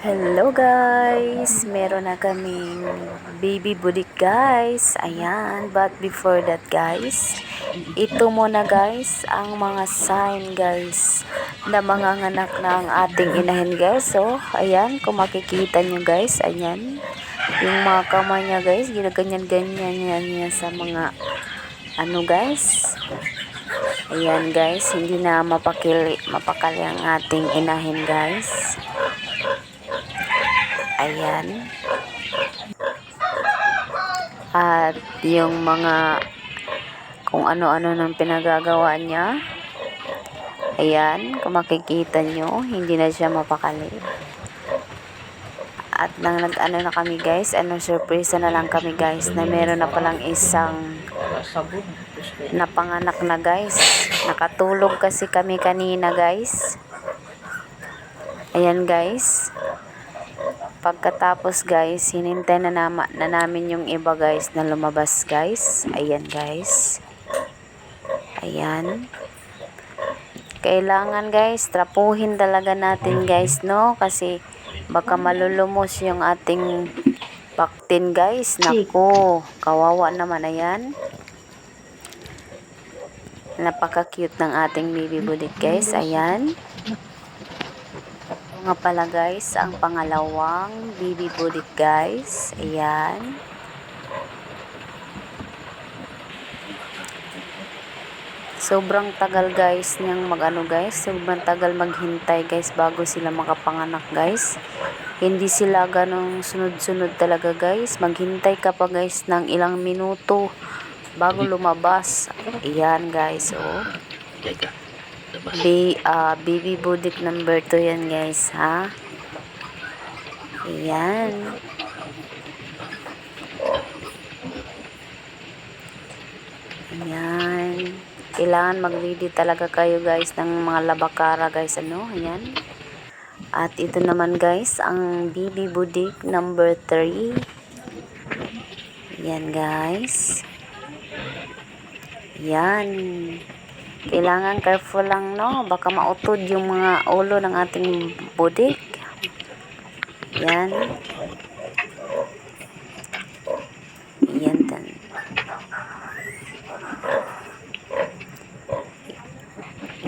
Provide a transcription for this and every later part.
Hello guys! Meron na kaming baby budik guys. Ayan. But before that guys, ito muna guys ang mga sign guys na manganganak na ang ating inahin guys. So, ayan. Kung makikita nyo guys, ayan. Yung mga kamay niya guys, ginaganyan-ganyan niya sa mga ano guys. Ayan guys, hindi na mapakali ang ating inahin guys. Ayan. At yung mga kung ano-ano nang pinagagawa niya. Ayan, kung makikita nyo, hindi na siya mapakali. At nag-ano na kami guys, surprise na lang kami guys na meron na palang isang napanganak na guys. Nakatulog kasi kami kanina guys. Ayan guys. Pagkatapos guys, hinintay na namin yung iba guys na lumabas guys. Ayan guys. Ayan. Kailangan guys, trapuhin talaga natin guys, no? Kasi baka malulumos yung ating baktin guys. Naku, kawawa naman. Ayan. Napaka-cute ng ating baby budik guys. Ayan. Nga pala guys, ang pangalawang baby budik guys. Ayan. Sobrang tagal guys niyang sobrang tagal maghintay guys bago sila makapanganak guys. Hindi sila ganong sunod-sunod talaga guys. Maghintay ka pa guys ng ilang minuto bago lumabas. Ayan guys, oh. Baby budik number 2 yan guys, ha? Ayan. Ayan. Kailangan mag-ready talaga kayo guys ng mga labakara guys, ano? Ayan. At ito naman guys, ang baby budik number 3. Ayan guys. Ayan. Kailangan careful lang, no? Baka mautod yung mga ulo ng ating budik. Yan. Yan.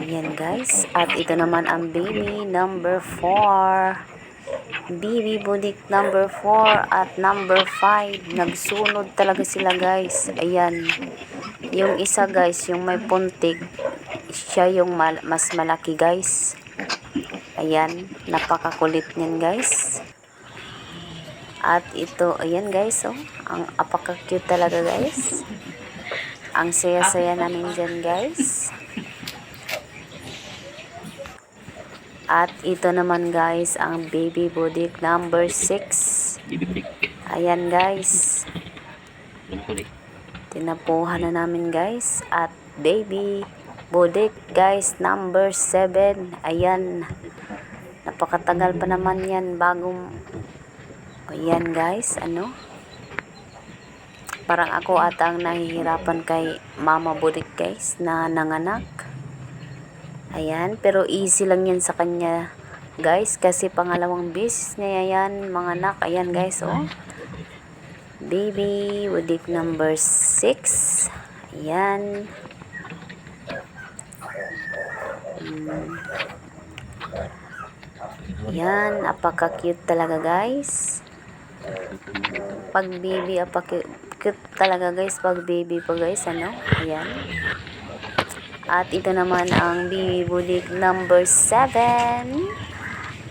Yan guys. At ito naman ang baby number 4. Baby budik number 4 at number 5. Nagsunod talaga sila guys. Ayan. Yung isa guys, yung may puntik, siya yung mas malaki guys. Ayan, napakakulit niyan guys. At ito, ayan guys, oh, ang apaka-cute talaga guys. Ang saya-saya namin dyan guys. At ito naman guys, ang baby budik number 6. Ayan guys. Tinapuhan na namin guys. At baby budik guys number 7. Ayan. Napakatagal pa naman yan bagong. Ayan guys, ano? Parang ako ata ang nahihirapan kay mama budik guys na nanganak. Ayan, pero easy lang yan sa kanya guys kasi pangalawang beses niya yan manganak. Ayan guys, oh. Baby budik number 6. Ayan. Ayan, apaka-cute talaga guys. Pag baby, apaka-cute talaga guys. Pag baby pa guys, ano? Ayan. At ito naman ang baby budik number 7.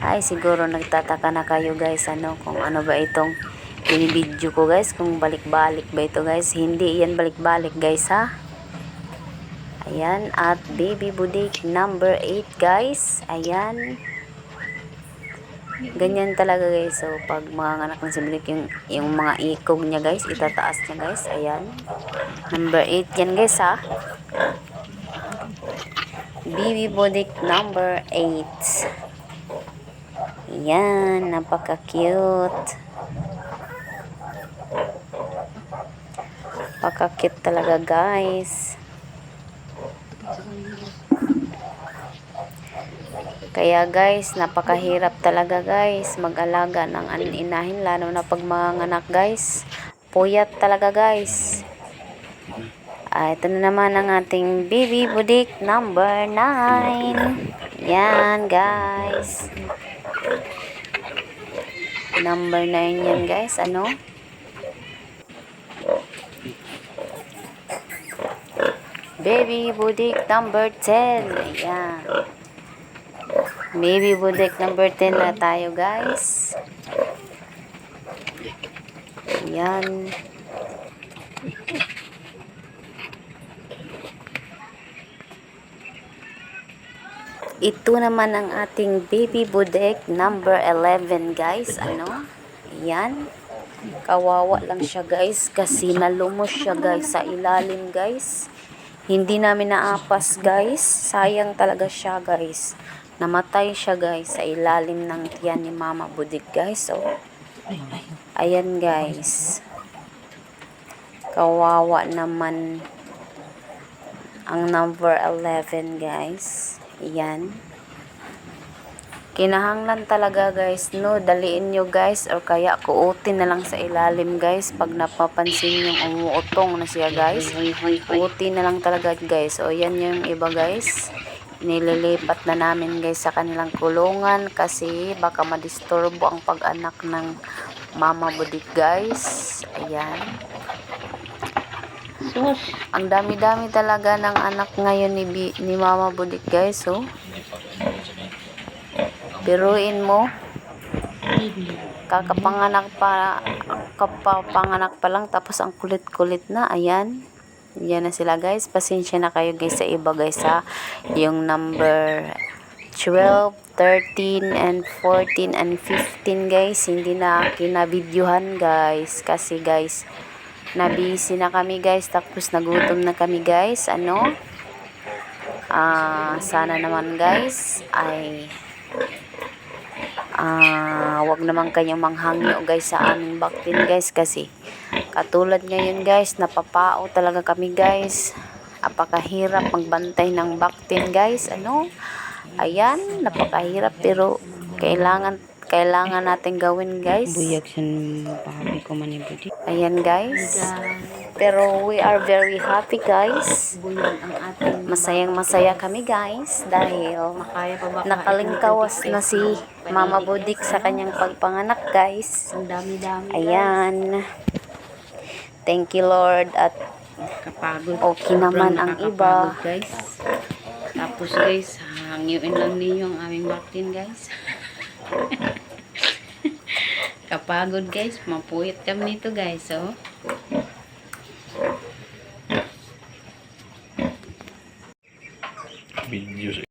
Ay, siguro nagtataka na kayo guys, ano, kung ano ba itong binibidyo ko guys, kung balik-balik ba ito guys. Hindi yan balik-balik guys, ha. Ayan, at baby budik number 8 guys. Ayan. Ganyan talaga guys. So, pag mga anak ng sibilik, yung mga ikog niya guys, itataas niya guys. Ayan. Number 8 yan guys, ha. Baby budik number 8. Ayan, napaka-cute. Napaka-cute talaga guys. Kaya guys, napakahirap talaga guys mag-alaga ng inahin, lalo na pag mga anak guys. Puyat talaga guys. Ito na naman ang ating baby budik number 9. Yan guys. Number 9 yan guys. Ano? Baby budik number 10. Ayan. Baby budik number 10 na tayo guys. Ayan. Ito naman ang ating baby budik number 11 guys. Ano? Ayan. Kawawa lang siya guys kasi nalumos siya guys sa ilalim guys. Hindi namin naapas guys. Sayang talaga siya guys. Namatay siya guys sa ilalim ng tiyan ni Mama Budik guys. So, ayan guys. Kawawa naman ang number 11 guys. Ayan. Kinahanglan talaga guys, no, daliin nyo guys or kaya kuutin na lang sa ilalim guys pag napapansin yung umuutong na siya guys. Kuutin na lang talaga guys. O yan yung iba guys. Nililipat na namin guys sa kanilang kulungan kasi baka madisturbo ang pag-anak ng Mama Budik guys. Ayan. Ang dami-dami talaga ng anak ngayon ni Mama Budik guys. So, biruin mo, kakapanganak pa lang tapos ang kulit-kulit na. Ayan. Yan na sila guys. Pasensya na kayo guys sa iba guys ha. Yung number 12, 13, and 14, and 15 guys. Hindi na kinabidyohan guys. Kasi guys, nabisi na kami guys. Tapos nagutom na kami guys. Ano? Sana naman guys ay wag naman kayong manghangyo guys sa aming baktin guys kasi katulad ngayon guys, napapao talaga kami guys. Napakahirap magbantay ng baktin guys. Ano? Ayan, napakahirap pero kailangan natin gawin guys. Buyag siya ng pahabi ko man yung budi. Ayan guys. Pero we are very happy guys. Buyag ang ating Masayang-masaya kami guys dahil makaya pa ba nakalingkawas na si Mama Budik sa kanyang pagpanganak guys. ang dami-dami. Ayan. Thank you Lord at Kapagod. okay naman ang iba. Guys. Tapos guys, hangyuin lang ninyo ang aming baktin guys. Kapagod guys, mapuyat kami nito guys. So, videos